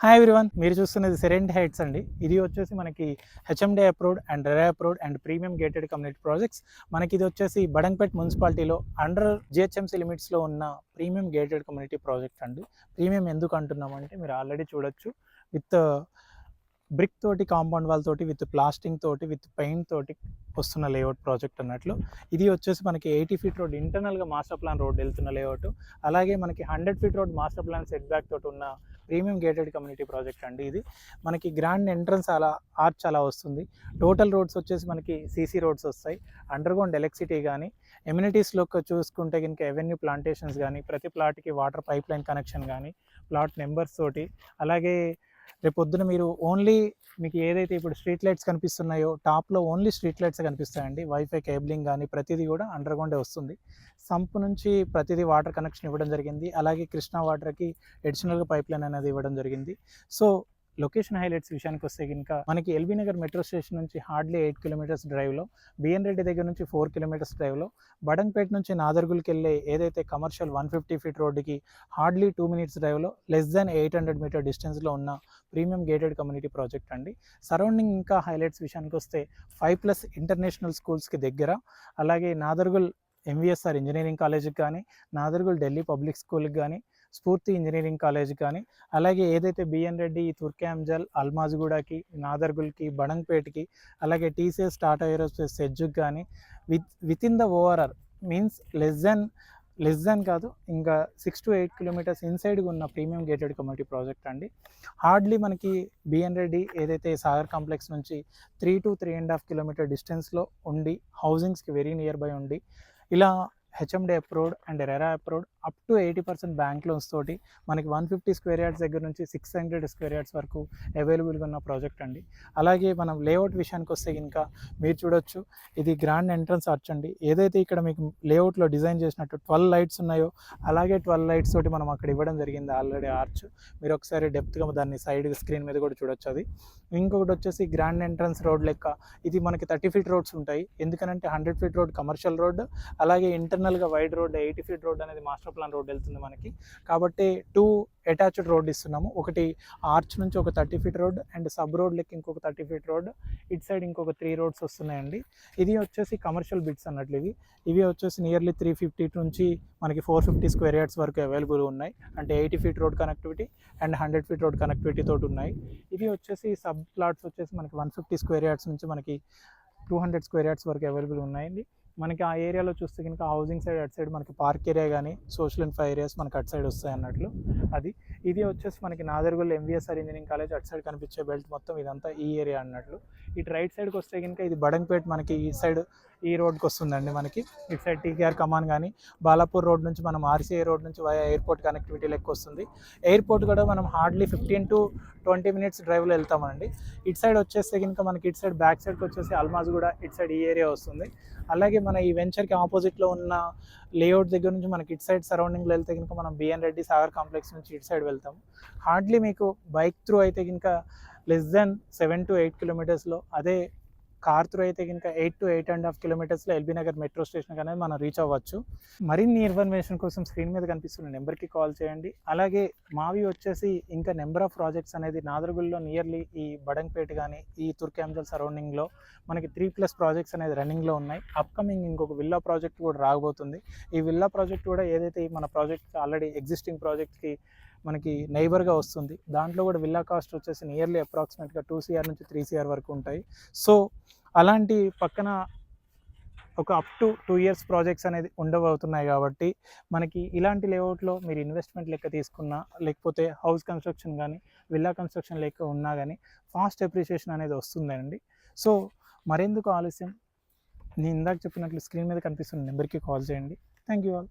Hi everyone, మీరు చూస్తున్నది సెరెంట్ heights అండి. ఇది వచ్చేసి మనకి HMD approved and RERA approved and premium gated community projects. మనకి ఇది వచ్చేసి బడంగ్పేట్ మున్సిపాలిటీలో అండర్ జిహెచ్ఎంసీ లిమిట్స్లో ఉన్న ప్రీమియం గేటెడ్ కమ్యూనిటీ ప్రాజెక్ట్ అండి. ప్రీమియం ఎందుకు అంటున్నామంటే మీరు ఆల్రెడీ చూడొచ్చు, విత్ బ్రిక్ తోటి, కాంపౌండ్ వాల్ తోటి, విత్ ప్లాస్టింగ్ తోటి, విత్ పెయింట్ తోటి వస్తున్న లేఅవుట్ ప్రాజెక్ట్ అన్నట్లు. ఇది వచ్చేసి మనకి 80 ఫీట్ రోడ్ ఇంటర్నల్గా మాస్టర్ ప్లాన్ రోడ్ వెళ్తున్న లేఅవుట్. అలాగే మనకి 100 feet road master plan set back తోటి ఉన్న ప్రీమియం గేటెడ్ కమ్యూనిటీ ప్రాజెక్ట్ అండి. ఇది మనకి గ్రాండ్ ఎంట్రన్స్ అలా ఆర్చ్ అలా వస్తుంది. టోటల్ రోడ్స్ వచ్చేసి మనకి సీసీ రోడ్స్ వస్తాయి. అండర్గ్రౌండ్ ఎలక్ట్రిసిటీ కానీ, ఎమ్యూనిటీస్లో చూసుకుంటే కనుక ఎవెన్యూ ప్లాంటేషన్స్ కానీ, ప్రతి ప్లాట్కి వాటర్ పైప్ లైన్ కనెక్షన్ కానీ, ప్లాట్ నెంబర్స్ తోటి, అలాగే రేపొద్దున మీరు ఓన్లీ మీకు ఏదైతే ఇప్పుడు స్ట్రీట్ లైట్స్ కనిపిస్తున్నాయో టాప్లో ఓన్లీ స్ట్రీట్ లైట్స్ కనిపిస్తాయండి. వైఫై కేబులింగ్ కానీ ప్రతిదీ కూడా అండర్గ్రౌండే వస్తుంది. సంప్ నుంచి ప్రతిదీ వాటర్ కనెక్షన్ ఇవ్వడం జరిగింది. అలాగే కృష్ణా వాటర్కి అడిషనల్గా పైప్ లైన్ అనేది ఇవ్వడం జరిగింది. సో లొకేషన్ హైలైట్స్ విషయానికి వస్తే కనుక మనకి ఎల్బీ నగర్ మెట్రో స్టేషన్ నుంచి హార్డ్లీ 8 కిలోమీటర్స్ డ్రైవ్లో, బిఎన్ రెడ్డి దగ్గర నుంచి 4 కిలోమీటర్స్ డ్రైవ్లో, బడంగ్పేట్ నుంచి నాదర్గుల్కి వెళ్ళే ఏదైతే కమర్షియల్ 150 ఫీట్ రోడ్డుకి హార్డ్లీ 2 మినిట్స్ డ్రైవ్లో, లెస్ దాన్ 800 మీటర్ డిస్టెన్స్లో ఉన్న ప్రీమియం గేటెడ్ కమ్యూనిటీ ప్రాజెక్ట్ అండి. సరౌండింగ్ ఇంకా హైలైట్స్ విషయానికి వస్తే 5+ ఇంటర్నేషనల్ స్కూల్స్కి దగ్గర, అలాగే నాదర్గుల్ ఎంవిఎస్ఆర్ ఇంజనీరింగ్ కాలేజ్కి కానీ, నాదర్గుల్ ఢిల్లీ పబ్లిక్ స్కూల్కి కానీ, స్ఫూర్తి ఇంజనీరింగ్ కాలేజ్ కానీ, అలాగే ఏదైతే బిఎన్ రెడ్డి, తుర్క్యాంజల్, అల్మాజ్గూడకి, నాదర్గుల్కి, బడంగ్పేట్కి, అలాగే టీసీఎస్, టాటా ఏరోస్పేస్, సెజ్జుకి కానీ with in the ORR means less than కాదు, ఇంకా 6 to 8 కిలోమీటర్స్ ఇన్సైడ్గా ఉన్న ప్రీమియం గేటెడ్ కమ్యూనిటీ ప్రాజెక్ట్ అండి. హార్డ్లీ మనకి బిఎన్ రెడ్డి ఏదైతే సాగర్ కాంప్లెక్స్ నుంచి 3 to 3.5 కిలోమీటర్ డిస్టెన్స్లో ఉండి, హౌసింగ్స్కి వెరీ నియర్ బై ఉండి, ఇలా HMD approved and RERA approved up to 80% bank loans తోటి మనకి 150 స్క్వేర్ యార్డ్స్ దగ్గర నుంచి 600 స్క్వేర్ యార్డ్స్ వరకు అవైలబుల్గా ఉన్న ప్రాజెక్ట్ అండి. అలాగే మనం లేఅవుట్ విషయానికి వస్తే ఇంకా మీరు చూడొచ్చు, ఇది గ్రాండ్ ఎంట్రన్స్ ఆర్చ్ అండి. ఏదైతే ఇక్కడ మీకు లేఅవుట్లో డిజైన్ చేసినట్టు 12 లైట్స్ ఉన్నాయో అలాగే 12 లైట్స్ తోటి మనం అక్కడ ఇవ్వడం జరిగింది ఆల్రెడీ ఆర్చ్. మీరు ఒకసారి డెప్త్గా దాన్ని సైడ్ స్క్రీన్ మీద కూడా చూడొచ్చు. అది ఇంకొకటి వచ్చేసి గ్రాండ్ ఎంట్రన్స్ రోడ్ లెక్క ఇది మనకి 30 ఫీట్ రోడ్స్ ఉంటాయి. ఎందుకనంటే 100 ఫీట్ రోడ్ కమర్షియల్ రోడ్, అలాగే ఇంటర్నల్గా వైడ్ రోడ్ 80 ఫీట్ రోడ్ అనేది మాస్టర్ ప్లాన్ రోడ్ వెళ్తుంది మనకి. కాబట్టి 2 అటాచ్డ్ రోడ్ ఇస్తున్నాము. ఒకటి ఆర్చ్ నుంచి ఒక 30 feet road and sub road లెక్క ఇంకొక 30 ఫీట్ రోడ్, ఇటు సైడ్ ఇంకొక 3 రోడ్స్ వస్తున్నాయండి. ఇది వచ్చేసి కమర్షియల్ బిట్స్ అన్నట్లు. ఇవి వచ్చేసి నియర్లీ 350 నుంచి మనకి 450 స్క్వేర్ యార్డ్స్ వరకు అవైలబుల్ ఉన్నాయి. అంటే 80 feet road connectivity and 100 feet road connectivity తోటి ఉన్నాయి. ఇది వచ్చేసి సబ్ ప్లాట్స్ వచ్చేసి మనకి 150 స్క్వేర్ యార్డ్స్ నుంచి మనకి 200 స్క్వేర్ యార్డ్స్ వరకు అవైలబుల్ ఉన్నాయండి. మనకి ఆ ఏరియాలో చూస్తే కనుక హౌసింగ్ సైడ్ అటు సైడ్ మనకి పార్క్ ఏరియా కానీ, సోషల్ అండ్ ఫైర్ ఏరియాస్ మనకి అటు సైడ్ వస్తాయి అన్నట్లు. ఇది వచ్చేసి మనకి నాదర్గుల్ ఎంవిఎస్ఆర్ ఇంజనీరింగ్ కాలేజ్ అటు సైడ్ కనిపించే బెల్ట్ మొత్తం ఇదంతా ఈ ఏరియా అన్నట్లు. ఇటు రైట్ సైడ్కి వస్తే కనుక ఇది బడంగ్పేట్ మనకి ఈ సైడ్ ఈ రోడ్కి వస్తుందండి. మనకి ఇటు సైడ్ టీకేఆర్ కమాన్ కానీ, బాలాపూర్ రోడ్ నుంచి మనం ఆర్సీఐ రోడ్ నుంచి వయా ఎయిర్పోర్ట్ కనెక్టివిటీ లెక్క వస్తుంది. ఎయిర్పోర్ట్ కూడా మనం హార్డ్లీ 15 to 20 మినిట్స్ డ్రైవ్లో వెళ్తామండి. ఇటు సైడ్ వచ్చేస్తే కనుక మనకి ఇటు సైడ్ బ్యాక్ సైడ్కి వచ్చేసి అల్మాజ్గూడ ఇటు సైడ్ ఈ ఏరియా వస్తుంది. అలాగే మన ఈ వెంచర్కి ఆపోజిట్లో ఉన్న లేఅవుట్ దగ్గర నుంచి మనకి ఇటు సైడ్ సరౌండింగ్లో వెళ్తే కనుక మనం బిఎన్ రెడ్డి సాగర్ కాంప్లెక్స్ నుంచి ఇటు సైడ్ వెళ్తాము. హార్డ్లీ మీకు బైక్ త్రూ అయితే కనుక లెస్ దాన్ 7 to 8 కిలోమీటర్స్లో, అదే కార్ త్రూ అయితే కనుక 8 to 8.5 కిలోమీటర్స్లో ఎల్బీ నగర్ మెట్రో స్టేషన్ అనేది మనం రీచ్ అవ్వచ్చు. మరిన్ని ఇన్ఫర్మేషన్ కోసం స్క్రీన్ మీద కనిపిస్తున్న నెంబర్కి కాల్ చేయండి. అలాగే మావి వచ్చేసి ఇంకా నెంబర్ ఆఫ్ ప్రాజెక్ట్స్ అనేది నాదర్గుల్లో నియర్లీ ఈ బడంగ్పేట కానీ, ఈ తుర్క్యాంజల్ సరౌండింగ్లో మనకి 3+ ప్రాజెక్ట్స్ అనేది రన్నింగ్లో ఉన్నాయి. అప్కమింగ్ ఇంకొక విల్లా ప్రాజెక్ట్ కూడా రాబోతుంది. ఈ విల్లా ప్రాజెక్ట్ కూడా ఏదైతే మన ప్రాజెక్ట్ ఆల్రెడీ ఎగ్జిస్టింగ్ ప్రాజెక్ట్కి మనకి నైబర్గా వస్తుంది, దాంట్లో కూడా విల్లా కాస్ట్ వచ్చేసి నియర్లీ అప్రాక్సిమేట్గా 2 CR నుంచి 3 CR వరకు ఉంటాయి. సో అలాంటి పక్కన ఒక అప్ టు 2 years ప్రాజెక్ట్స్ అనేది ఉండబోతున్నాయి. కాబట్టి మనకి ఇలాంటి లేఅవుట్లో మీరు ఇన్వెస్ట్మెంట్ లెక్క తీసుకున్నా, లేకపోతే హౌస్ కన్స్ట్రక్షన్ కానీ, విల్లా కన్స్ట్రక్షన్ లెక్క ఉన్నా కానీ ఫాస్ట్ అప్రిషియేషన్ అనేది వస్తుందండి. సో మరెందుకు ఆలస్యం, నేను ఇందాక చెప్పినట్లు స్క్రీన్ మీద కనిపిస్తున్న నెంబర్కి కాల్ చేయండి. Thank you all.